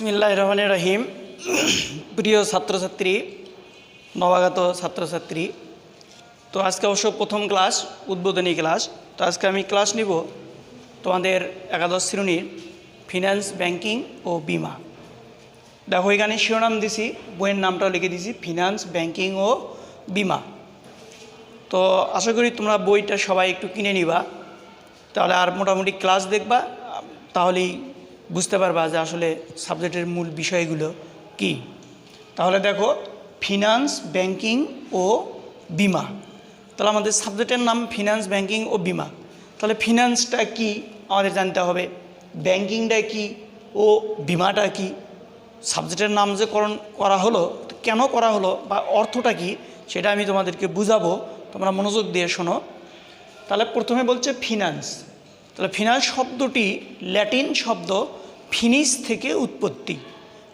বিসমিল্লাহির রহমানির রহিম। প্রিয় ছাত্রছাত্রী, নবাগত ছাত্রছাত্রী, তো আজকে অবশ্য প্রথম ক্লাস, উদ্বোধনী ক্লাস। তো আজকে আমি ক্লাস নিব তোমাদের একাদশ শ্রেণীর ফিন্যান্স, ব্যাংকিং ও বিমা। দেখো এখানে শিরোনাম দিছি, বইয়ের নামটাও লিখে দিছি, ফিন্যান্স, ব্যাংকিং ও বিমা। তো আশা করি তোমরা বইটা সবাই একটু কিনে নিবা, তাহলে আর মোটামুটি ক্লাস দেখবা, তাহলেই বুঝতে পারবা যে আসলে সাবজেক্টের মূল বিষয়গুলো কি। তাহলে দেখো, ফিন্যান্স, ব্যাংকিং ও বিমা। তাহলে আমাদের সাবজেক্টের নাম ফিন্যান্স, ব্যাংকিং ও বিমা। তাহলে ফিন্যান্সটা কি আমাদের জানতে হবে, ব্যাংকিংটা কি ও বিমাটা কি। সাবজেক্টের নাম যে করা হলো, কেন করা হলো বা অর্থটা কি সেটা আমি তোমাদেরকে বুঝাবো, তোমরা মনোযোগ দিয়ে শোনো। তাহলে প্রথমে বলছে ফিন্যান্স। তাহলে ফিন্যান্স শব্দটি ল্যাটিন শব্দ ফিনিশ থেকে উৎপত্তি।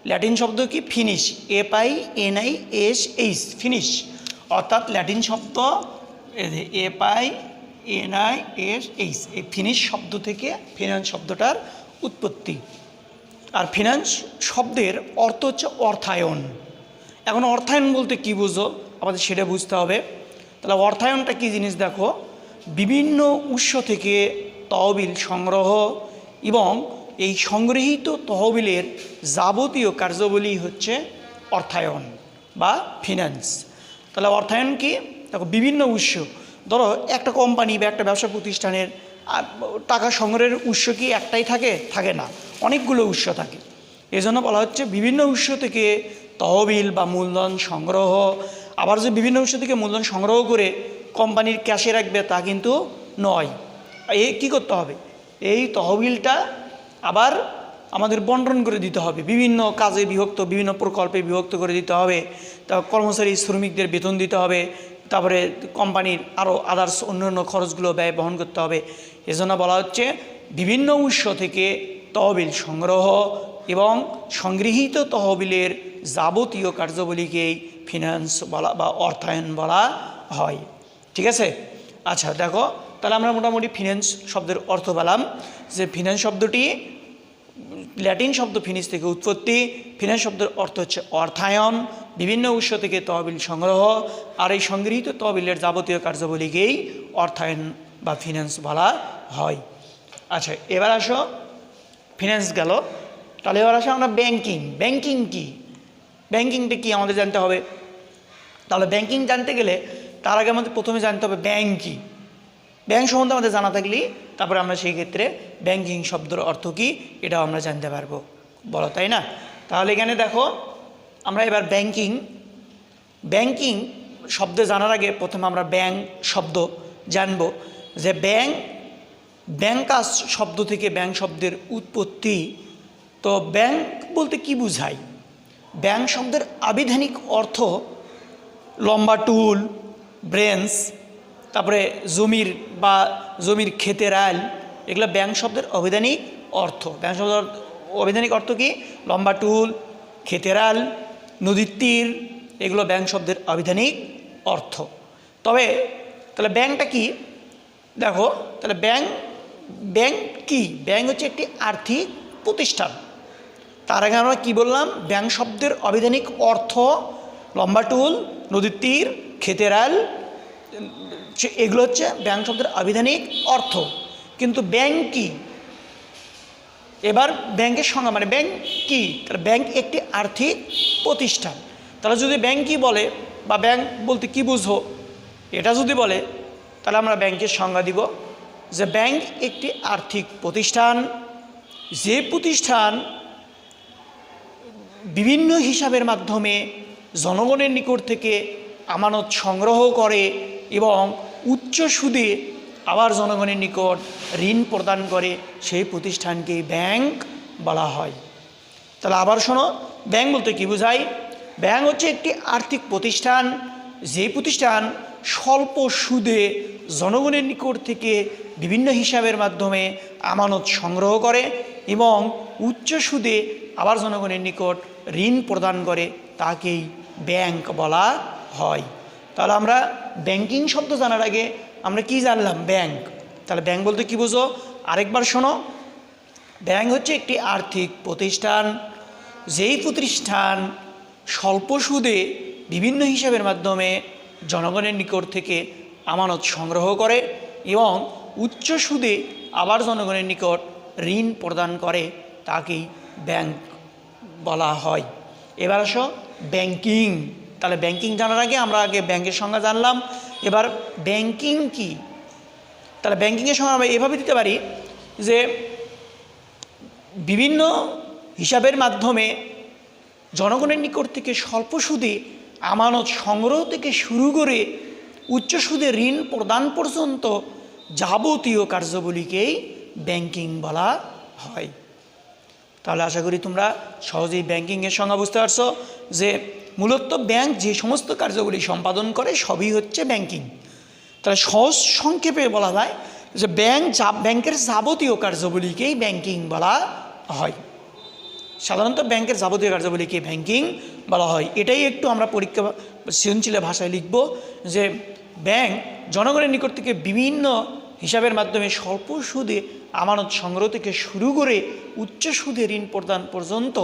ল্যাটিন শব্দ কি? Finish, FINISH, finish. অর্থাৎ ল্যাটিন শব্দ FINISH, এই ফিনিশ শব্দ থেকে ফিন্যান্স শব্দটার উৎপত্তি। আর ফিন্যান্স শব্দের অর্থ হচ্ছে অর্থায়ন। এখন অর্থায়ন বলতে কি বুঝো, আমাদের সেটা বুঝতে হবে। তাহলে অর্থায়নটা কি জিনিস দেখো, বিভিন্ন উৎস থেকে তহবিল সংগ্রহ এবং এই সংগৃহীত তহবিলের যাবতীয় কার্যাবলী হচ্ছে অর্থায়ন বা ফিন্যান্স। তাহলে অর্থায়ন কি? দেখো, বিভিন্ন উৎস, ধরো একটা কোম্পানি বা একটা ব্যবসা প্রতিষ্ঠানের টাকা সংগ্রহের উৎস কি একটাই থাকে? থাকে না, অনেকগুলো উৎস থাকে। এজন্য বলা হচ্ছে বিভিন্ন উৎস থেকে তহবিল বা মূলধন সংগ্রহ। আবার যে বিভিন্ন উৎস থেকে মূলধন সংগ্রহ করে কোম্পানির ক্যাশে রাখবে তা কিন্তু নয়। এই কী করতে হবে, এই তহবিলটা আবার আমাদের বন্টন করে দিতে হবে, বিভিন্ন কাজে বিভক্ত, বিভিন্ন প্রকল্পে বিভক্ত করে দিতে হবে। তা কর্মচারী শ্রমিকদের বেতন দিতে হবে, তারপরে কোম্পানির আরও আদার্স অন্যান্য খরচগুলো ব্যয় বহন করতে হবে। এজন্য বলা হচ্ছে বিভিন্ন উৎস থেকে তহবিল সংগ্রহ এবং সংগৃহীত তহবিলের যাবতীয় কার্যাবলীকেই ফিন্যান্স বলা বা অর্থায়ন বলা হয়। ঠিক আছে? আচ্ছা দেখো, তাহলে আমরা মোটামুটি ফিন্যান্স শব্দের অর্থ পেলাম যে ফিন্যান্স শব্দটি ল্যাটিন শব্দ ফিনিশ থেকে উৎপত্তি। ফিন্যান্স শব্দের অর্থ হচ্ছে অর্থায়ন, বিভিন্ন উৎস থেকে তহবিল সংগ্রহ, আর এই সংগৃহীত তহবিলের যাবতীয় কার্যাবলীকেই অর্থায়ন বা ফিন্যান্স বলা হয়। আচ্ছা, এবার আসো, ফিন্যান্স গেল, তাহলে এবার আসো আমরা ব্যাংকিং। ব্যাংকিং কি? ব্যাংকিংটা কি আমাদের জানতে হবে। তাহলে ব্যাংকিং জানতে গেলে তার আগে আমাদের প্রথমে জানতে হবে ব্যাংক কী। ব্যাংক সম্বন্ধে আমাদের জানা থাকলেই তারপরে আমরা সেই ক্ষেত্রে ব্যাংকিং শব্দের অর্থ কী এটাও আমরা জানতে পারবো, বলো তাই না? তাহলে এখানে দেখো, আমরা এবার ব্যাংকিং শব্দ জানার আগে প্রথমে আমরা ব্যাংক শব্দ জানবো। যে ব্যাংকাস শব্দ থেকে ব্যাংক শব্দের উৎপত্তি। তো ব্যাংক বলতে কি বুঝায়? ব্যাংক শব্দের আবিধানিক অর্থ লম্বা টুল, ব্রেঞ্চ, তারপরে জমির ক্ষেতের আল, এগুলো ব্যাংক শব্দের অভিধানিক অর্থ। ব্যাংক শব্দের অভিধানিক অর্থ কি? লম্বা টুল, ক্ষেতের আল, নদীর তীর, এগুলো ব্যাংক শব্দের অভিধানিক অর্থ। তবে তাহলে ব্যাংকটা কি দেখো, তাহলে ব্যাংক কি? ব্যাংক হচ্ছে একটি আর্থিক প্রতিষ্ঠান। তার আগে আমরা কী বললাম? ব্যাংক শব্দের অভিধানিক অর্থ লম্বা টুল, নদীর তীর, ক্ষেতের আল, এগুলো হচ্ছে ব্যাংক শব্দের আবিধানিক অর্থ। কিন্তু ব্যাংক কি? এবার ব্যাংকের সংজ্ঞা, মানে ব্যাংক কি? তাহলে ব্যাংক একটি আর্থিক প্রতিষ্ঠান। তাহলে যদি ব্যাংক কি বলে বা ব্যাংক বলতে কি বুঝো এটা যদি বলে, তাহলে আমরা ব্যাংকের সংজ্ঞা দিব যে ব্যাংক একটি আর্থিক প্রতিষ্ঠান, যে প্রতিষ্ঠান বিভিন্ন হিসাবের মাধ্যমে জনগণের নিকট থেকে আমানত সংগ্রহ করে এবং উচ্চ সুদে আবার জনগণের নিকট ঋণ প্রদান করে, সেই প্রতিষ্ঠানকে ব্যাংক বলা হয়। তাহলে আবার শোনো, ব্যাংক বলতে কি বোঝায়? ব্যাংক হচ্ছে একটি আর্থিক প্রতিষ্ঠান, যে প্রতিষ্ঠান স্বল্প সুদে জনগণের নিকট থেকে বিভিন্ন হিসাবের মাধ্যমে আমানত সংগ্রহ করে এবং উচ্চ সুদে আবার জনগণের নিকট ঋণ প্রদান করে, তাকেই ব্যাংক বলা হয়। তাহলে আমরা ব্যাংকিং শব্দ জানার আগে আমরা কি জানলাম? ব্যাংক। তাহলে ব্যাংক বলতে কি বুঝো আরেকবার শোনো। ব্যাংক হচ্ছে একটি আর্থিক প্রতিষ্ঠান যেই প্রতিষ্ঠান স্বল্প সুদে বিভিন্ন হিসাবের মাধ্যমে জনগণের নিকট থেকে আমানত সংগ্রহ করে এবং উচ্চ সুদে আবার জনগণের নিকট ঋণ প্রদান করে তাকেই ব্যাংক বলা হয়। এবার আসো ব্যাংকিং। তাহলে ব্যাংকিং জানার আগে আমরা আগে ব্যাংকের সংজ্ঞা জানলাম। এবার ব্যাংকিং কি? তাহলে ব্যাংকিংয়ের সংজ্ঞা আমরা এভাবে দিতে পারি যে বিভিন্ন হিসাবের মাধ্যমে জনগণের নিকট থেকে স্বল্প সুদে আমানত সংগ্রহ থেকে শুরু করে উচ্চ সুদে ঋণ প্রদান পর্যন্ত যাবতীয় কার্যাবলীকেই ব্যাংকিং বলা হয়। তাহলে আশা করি তোমরা সহজেই ব্যাংকিংয়ের সংজ্ঞা বুঝতে পারছো যে মূলত ব্যাংক যে সমস্ত কার্যাবলী সম্পাদন করে সবই হচ্ছে ব্যাংকিং। তাহলে সহজ সংক্ষেপে বলা যায় যে ব্যাংকের যাবতীয় কার্যাবলীকেই ব্যাংকিং বলা হয়। সাধারণত ব্যাংকের যাবতীয় কার্যাবলীকে ব্যাংকিং বলা হয়। এটাই একটু আমরা পরীক্ষা সৃজনশীল ভাষায় লিখব যে ব্যাংক জনগণের নিকট থেকে বিভিন্ন হিসাবের মাধ্যমে স্বল্প সুদে আমানত সংগ্রহ থেকে শুরু করে উচ্চ সুদে ঋণ প্রদান পর্যন্ত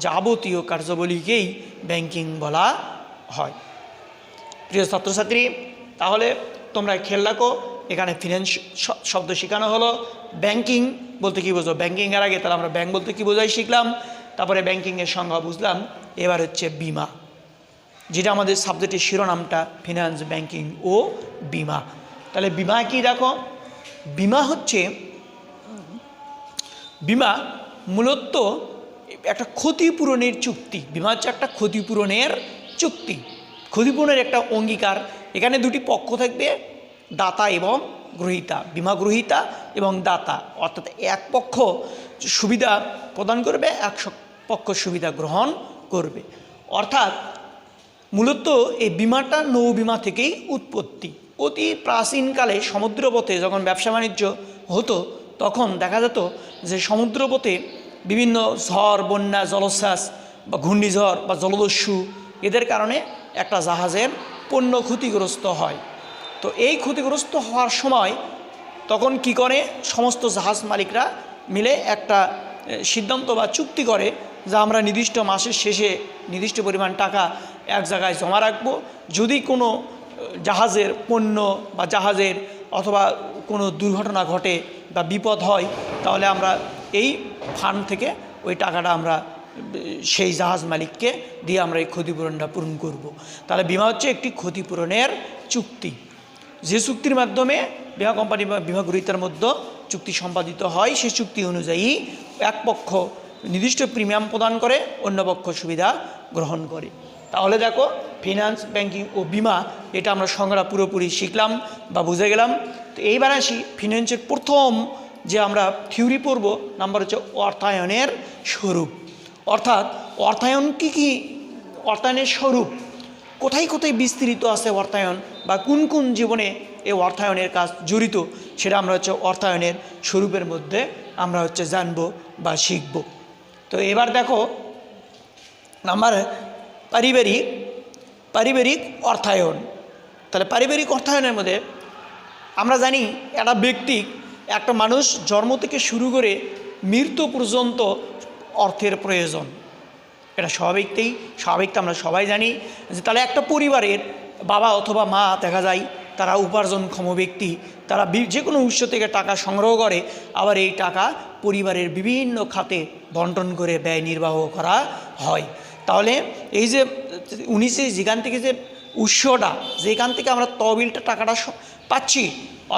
যাবতীয় কার্যাবলীকেই ব্যাংকিং বলা হয়। প্রিয় ছাত্রছাত্রী, তাহলে তোমরা খেয়াল রাখো, এখানে ফিন্যান্স শব্দ শেখানো হলো। ব্যাংকিং বলতে কী বোঝো? ব্যাংকিংয়ের আগে তাহলে আমরা ব্যাংক বলতে কী বোঝাই শিখলাম, তারপরে ব্যাংকিংয়ের সংজ্ঞা বুঝলাম। এবার হচ্ছে বিমা, যেটা আমাদের সাবজেক্টের শিরোনামটা ফিন্যান্স, ব্যাংকিং ও বিমা। তাহলে বিমা কি? দেখো, বিমা মূলত একটা ক্ষতিপূরণের চুক্তি। বিমা হচ্ছে একটা ক্ষতিপূরণের চুক্তি, ক্ষতিপূরণের একটা অঙ্গীকার। এখানে দুটি পক্ষ থাকবে, দাতা এবং গ্রহীতা, বিমা গ্রহীতা এবং দাতা। অর্থাৎ এক পক্ষ সুবিধা প্রদান করবে, এক পক্ষ সুবিধা গ্রহণ করবে। অর্থাৎ মূলত এই বিমাটা নৌবিমা থেকেই উৎপত্তি। অতি প্রাচীনকালে সমুদ্রপথে যখন ব্যবসা বাণিজ্য হতো তখন দেখা যেত যে সমুদ্রপথে বিভিন্ন ঝড়, বন্যা, জলোচ্ছ্বাস বা ঘূর্ণিঝড় বা জলদস্যু এদের কারণে একটা জাহাজের পণ্য ক্ষতিগ্রস্ত হয়। তো এই ক্ষতিগ্রস্ত হওয়ার সময় তখন কি করে, সমস্ত জাহাজ মালিকরা মিলে একটা সিদ্ধান্ত বা চুক্তি করে যে আমরা নির্দিষ্ট মাসের শেষে নির্দিষ্ট পরিমাণ টাকা এক জায়গায় জমা রাখবো। যদি কোনো জাহাজের পণ্য বা জাহাজের অথবা কোনো দুর্ঘটনা ঘটে বা বিপদ হয় তাহলে আমরা এই ফান্ড থেকে ওই টাকাটা আমরা সেই জাহাজ মালিককে দিয়ে আমরা এই ক্ষতিপূরণটা পূরণ করব। তাহলে বিমা হচ্ছে একটি ক্ষতিপূরণের চুক্তি, যে চুক্তির মাধ্যমে বিমা কোম্পানি বা বিমা গ্রহীতার মধ্যে চুক্তি সম্পাদিত হয়। সেই চুক্তি অনুযায়ী এক পক্ষ নির্দিষ্ট প্রিমিয়াম প্রদান করে, অন্য পক্ষ সুবিধা গ্রহণ করে। তাহলে দেখো, ফিনান্স, ব্যাংকিং ও বিমা এটা আমরা সংজ্ঞা পুরোপুরি শিখলাম বা বুঝে গেলাম। তো এইবার আসি ফিনান্সের প্রথম যে আমরা থিওরি পড়ব, নাম্বার হচ্ছে অর্থায়নের স্বরূপ। অর্থাৎ অর্থায়ন কি অর্থায়নের স্বরূপ, কোথায় কোথায় বিস্তৃত আছে অর্থায়ন বা কোন কোন জীবনে এই অর্থায়নের কাজ জড়িত, সেটা আমরা হচ্ছে অর্থায়নের স্বরূপের মধ্যে আমরা হচ্ছে জানব বা শিখব। তো এবার দেখো, নাম্বার পারিবারিক অর্থায়ন। তাহলে পারিবারিক অর্থায়নের মধ্যে আমরা জানি একটা মানুষ জন্ম থেকে শুরু করে মৃত্যু পর্যন্ত অর্থের প্রয়োজন। এটা স্বাভাবিকতা আমরা সবাই জানি যে তাহলে একটা পরিবারের বাবা অথবা মা দেখা যায় তারা উপার্জনক্ষম ব্যক্তি, তারা যে কোনো উৎস থেকে টাকা সংগ্রহ করে, আবার এই টাকা পরিবারের বিভিন্ন খাতে বন্টন করে ব্যয় নির্বাহ করা হয়। তাহলে এই যে যেখান থেকে যে উৎসটা, যেখান থেকে আমরা তহবিলটা টাকাটা পাচ্ছি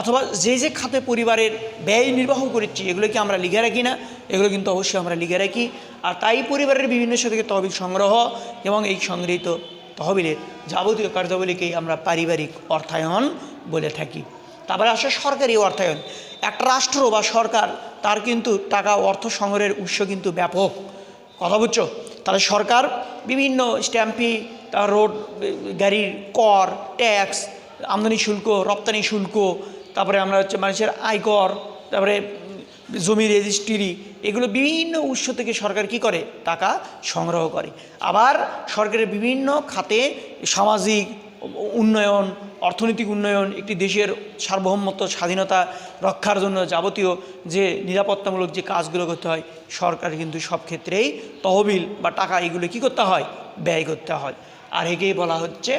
অথবা যে খাতে পরিবারের ব্যয় নির্বাহ করছি, এগুলো কি আমরা লিখে রাখি না? এগুলো কিন্তু অবশ্যই আমরা লিখে রাখি। আর তাই পরিবারের বিভিন্ন উৎস থেকে তহবিল সংগ্রহ এবং এই সংগৃহীত তহবিলের যাবতীয় কার্যাবলীকেই আমরা পারিবারিক অর্থায়ন বলে থাকি। তারপরে আসে সরকারি অর্থায়ন। একটা রাষ্ট্র বা সরকার তার কিন্তু টাকা অর্থ সংগ্রহের উৎস কিন্তু ব্যাপক, কথা বুঝছো? তাহলে সরকার বিভিন্ন স্ট্যাম্পি, তার রোড গাড়ির কর, ট্যাক্স, আমদানি শুল্ক, রপ্তানি শুল্ক, তারপরে আমরা হচ্ছে মানুষের আয়কর, তারপরে জমি রেজিস্ট্রি, এগুলো বিভিন্ন উৎস থেকে সরকার কি করে, টাকা সংগ্রহ করে। আবার সরকারের বিভিন্ন খাতে সামাজিক উন্নয়ন, অর্থনৈতিক উন্নয়ন, একটি দেশের সার্বভৌমত্ব স্বাধীনতা রক্ষার জন্য যাবতীয় যে নিরাপত্তামূলক যে কাজগুলো করতে হয়, সরকার কিন্তু সব ক্ষেত্রেই তহবিল বা টাকা এগুলো কী করতে হয়, ব্যয় করতে হয়। আর একেই বলা হচ্ছে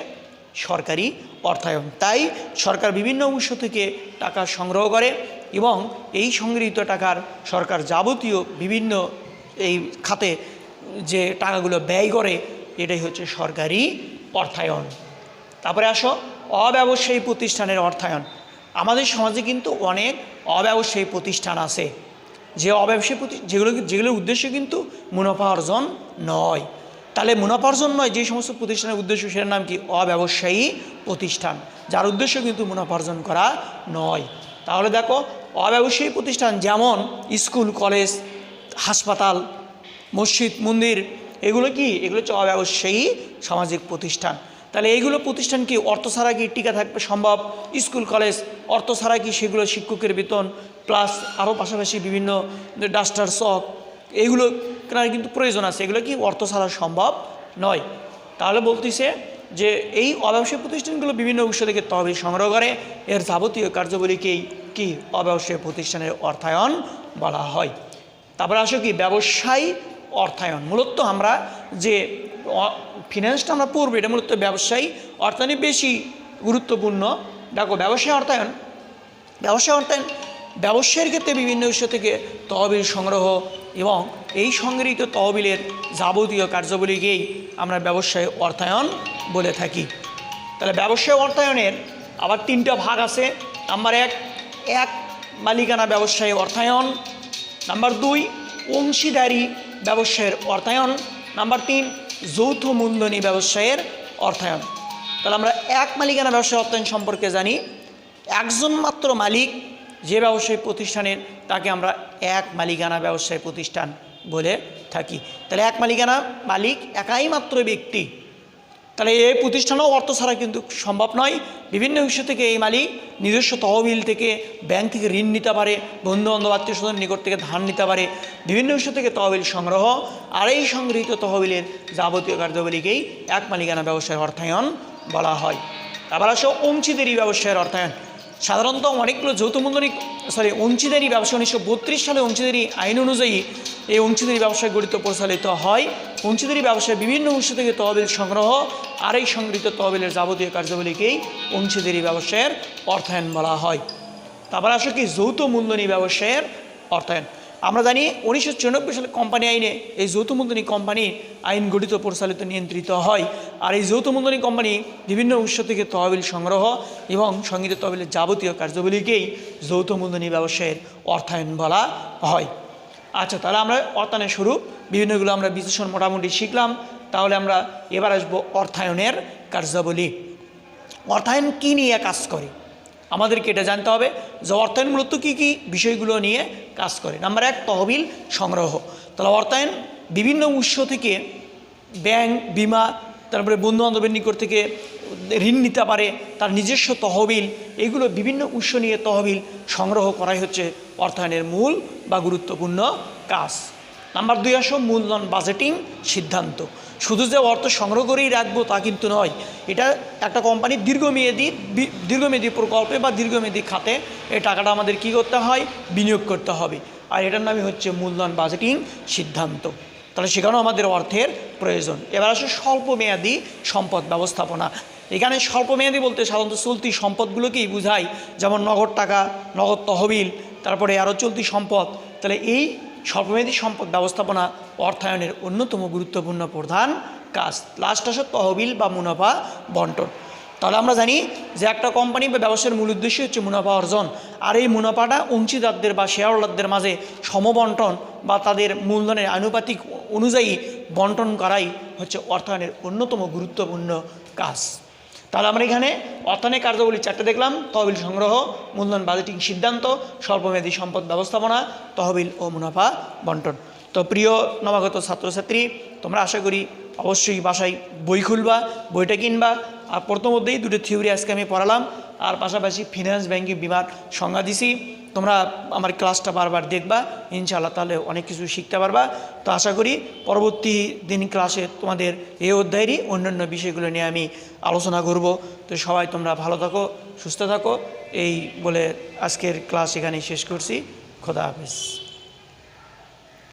সরকারি অর্থায়ন। তাই সরকার বিভিন্ন উৎস থেকে টাকা সংগ্রহ করে এবং এই সংগৃহীত টাকার সরকার যাবতীয় বিভিন্ন এই খাতে যে টাকাগুলো ব্যয় করে, এটাই হচ্ছে সরকারি অর্থায়ন। তারপরে আসো অব্যবসায়ী প্রতিষ্ঠানের অর্থায়ন। আমাদের সমাজে কিন্তু অনেক অব্যবসায়ী প্রতিষ্ঠান আছে, যে অব্যবসায়ী যেগুলোর উদ্দেশ্য কিন্তু মুনাফা অর্জন নয়। তাহলে মুনাফা অর্জন নয় যে সমস্ত প্রতিষ্ঠানের উদ্দেশ্য, সেটার নাম কি? অব্যবসায়ী প্রতিষ্ঠান, যার উদ্দেশ্য কিন্তু মুনাফা অর্জন করা নয়। তাহলে দেখো অব্যবসায়ী প্রতিষ্ঠান যেমন স্কুল, কলেজ, হাসপাতাল, মসজিদ, মন্দির, এগুলো কি? এগুলো হচ্ছে অব্যবসায়ী সামাজিক প্রতিষ্ঠান। তাহলে এইগুলো প্রতিষ্ঠান কি অর্থ ছাড়া কি টিকা থাকবে সম্ভব? স্কুল কলেজ অর্থ ছাড়া কি সেগুলো শিক্ষকের বেতন প্লাস আরও পাশাপাশি বিভিন্ন ডাস্টার, চক, এইগুলো কেনার কিন্তু প্রয়োজন আছে, এগুলো কি অর্থ ছাড়া সম্ভব নয়। তাহলে বলতেছে যে এই অব্যবসায়ী প্রতিষ্ঠানগুলো বিভিন্ন উৎস থেকে তহবিল সংগ্রহ করে, এর যাবতীয় কার্যাবলীকেই কি অব্যবসায়ী প্রতিষ্ঠানের অর্থায়ন বলা হয়। তারপরে আসো কি ব্যবসায়ী অর্থায়ন। মূলত আমরা যে ফিনান্সটা আমরা পড়বো, এটা মূলত ব্যবসায়ী অর্থায়নে বেশি গুরুত্বপূর্ণ। দেখো ব্যবসায়ী অর্থায়ন ব্যবসায়ের ক্ষেত্রে বিভিন্ন উৎস থেকে তহবিল সংগ্রহ এবং এই সংগৃহীত তহবিলের যাবতীয় কার্যাবলীকেই আমরা ব্যবসায়ী অর্থায়ন বলে থাকি। তাহলে ব্যবসায়ী অর্থায়নের আবার তিনটা ভাগ আছে। নাম্বার এক মালিকানা ব্যবসায়ী অর্থায়ন। নাম্বার 2 অংশীদারি ব্যবসায়ের অর্থায়ন। নাম্বার 3 যৌথ মূলধনী ব্যবসায়ের অর্থায়ন। তাহলে আমরা এক মালিকানা ব্যবসায় অর্থায়ন সম্পর্কে জানি। একজন মাত্র মালিক যে ব্যবসায়ী প্রতিষ্ঠানের, তাকে আমরা এক মালিকানা ব্যবসায়ী প্রতিষ্ঠান বলে থাকি। তাহলে এক মালিকানা মালিক একাই মাত্র ব্যক্তি। তাহলে এই প্রতিষ্ঠানও অর্থ ছাড়া কিন্তু সম্ভব নয়। বিভিন্ন উৎস থেকে এই মালিক নিজস্ব তহবিল থেকে, ব্যাংক থেকে ঋণ নিতে পারে, বন্ধু বান্ধব আত্মীয় স্বজনের নিকট থেকে ধার নিতে পারে, বিভিন্ন উৎস থেকে তহবিল সংগ্রহ, আর এই সংগৃহীত তহবিলের যাবতীয় কার্যাবলীকেই এক মালিকানা ব্যবসায়ের অর্থায়ন বলা হয়। আবার আসো অংশীদারি ব্যবসায়ের অর্থায়ন। সাধারণত অনেকগুলো অংশীদারি ব্যবসা 1932 সালে অংশীদারি আইন অনুযায়ী এই অংশীদারি ব্যবসায় গঠিত পরিচালিত হয়। অংশীদারি ব্যবসায় বিভিন্ন উৎস থেকে তহবিল সংগ্রহ আর এই সংগৃহীত তহবিলের যাবতীয় কার্যাবলীকেই অংশীদারি ব্যবসায়ের অর্থায়ন বলা হয়। তারপর আসো কি যৌথ মূলধনী ব্যবসায়ের অর্থায়ন। আমরা জানি 1994 সালে কোম্পানি আইনে এই যৌথ মূলধনী কোম্পানি আইন গঠিত, পরিচালিত, নিয়ন্ত্রিত হয়। আর এই যৌথ মূলধনী কোম্পানি বিভিন্ন উৎস থেকে তহবিল সংগ্রহ এবং সংগৃহীত তহবিলের যাবতীয় কার্যাবলীকেই যৌথ মূলধনী ব্যবসায়ের অর্থায়ন বলা হয়। আচ্ছা, তাহলে আমরা অর্থায়নের স্বরূপ বিভিন্নগুলো আমরা বিশ্লেষণ মোটামুটি শিখলাম। তাহলে আমরা এবার আসবো অর্থায়নের কার্যাবলী। অর্থায়ন কী নিয়ে কাজ করে আমাদেরকে এটা জানতে হবে যে অর্থায়ন মূলত কী কী বিষয়গুলো নিয়ে কাজ করে। নাম্বার 1 তহবিল সংগ্রহ। তাহলে অর্থায়ন বিভিন্ন উৎস থেকে ব্যাংক, বিমা, তারপরে বন্ধুবান্ধবের নিকট থেকে ঋণ নিতে পারে, তার নিজস্ব তহবিল, এগুলো বিভিন্ন উৎস নিয়ে তহবিল সংগ্রহ করাই হচ্ছে অর্থায়নের মূল বা গুরুত্বপূর্ণ কাজ। নাম্বার 2 আসো মূলধন বাজেটিং সিদ্ধান্ত। শুধু যে অর্থ সংগ্রহ করেই রাখবো তা কিন্তু নয়, এটা একটা কোম্পানির দীর্ঘমেয়াদী প্রকল্পে বা দীর্ঘমেয়াদী খাতে এই টাকাটা আমাদের কি করতে হয়, বিনিয়োগ করতে হবে। আর এটার নামই হচ্ছে মূলধন বাজেটিং সিদ্ধান্ত। তাহলে সেখানেও আমাদের অর্থের প্রয়োজন। এবার আসে স্বল্পমেয়াদী সম্পদ ব্যবস্থাপনা। এখানে স্বল্পমেয়াদী বলতে সাধারণত চলতি সম্পদগুলোকেই বোঝায়, যেমন নগদ টাকা, নগদ তহবিল, তারপরে আরও চলতি সম্পদ। তাহলে এই স্বল্পমেয়াদী সম্পদ ব্যবস্থাপনা অর্থায়নের অন্যতম গুরুত্বপূর্ণ প্রধান কাজ। লাস্ট আসে তহবিল বা মুনাফা বন্টন। তাহলে আমরা জানি যে একটা কোম্পানি বা ব্যবসার মূল উদ্দেশ্য হচ্ছে মুনাফা অর্জন, আর এই মুনাফাটা অংশীদারদের বা শেয়ার হোল্ডারদের মাঝে সমবন্টন বা তাদের মূলধনের আনুপাতিক অনুযায়ী বন্টন করাই হচ্ছে অর্থায়নের অন্যতম গুরুত্বপূর্ণ কাজ। তাহলে আমরা এখানে অর্থায়নের কার্যাবলী 4টে দেখলাম: তহবিল সংগ্রহ, মূলধন বাজেটিং সিদ্ধান্ত, স্বল্পমেয়াদী সম্পদ ব্যবস্থাপনা, তহবিল ও মুনাফা বন্টন। তো প্রিয় নবাগত ছাত্রছাত্রী, তোমরা আশা করি অবশ্যই বাসায় বই খুলবা, বইটা কিনবা। আর প্রথমধ্যেই 2টো থিওরি আজকে আমি পড়ালাম, আর পাশাপাশি ফিনান্স ব্যাংকিং বিমার সংজ্ঞা দিছি। তোমরা আমার ক্লাসটা বারবার দেখবা, ইনশাআল্লাহ তাহলে অনেক কিছু শিখতে পারবা। তো আশা করি পরবর্তী দিন ক্লাসে তোমাদের এই অধ্যায়েরই অন্যান্য বিষয়গুলো নিয়ে আমি আলোচনা করব। তো সবাই তোমরা ভালো থাকো, সুস্থ থাকো, এই বলে আজকের ক্লাস এখানেই শেষ করছি। খোদা হাফেজ।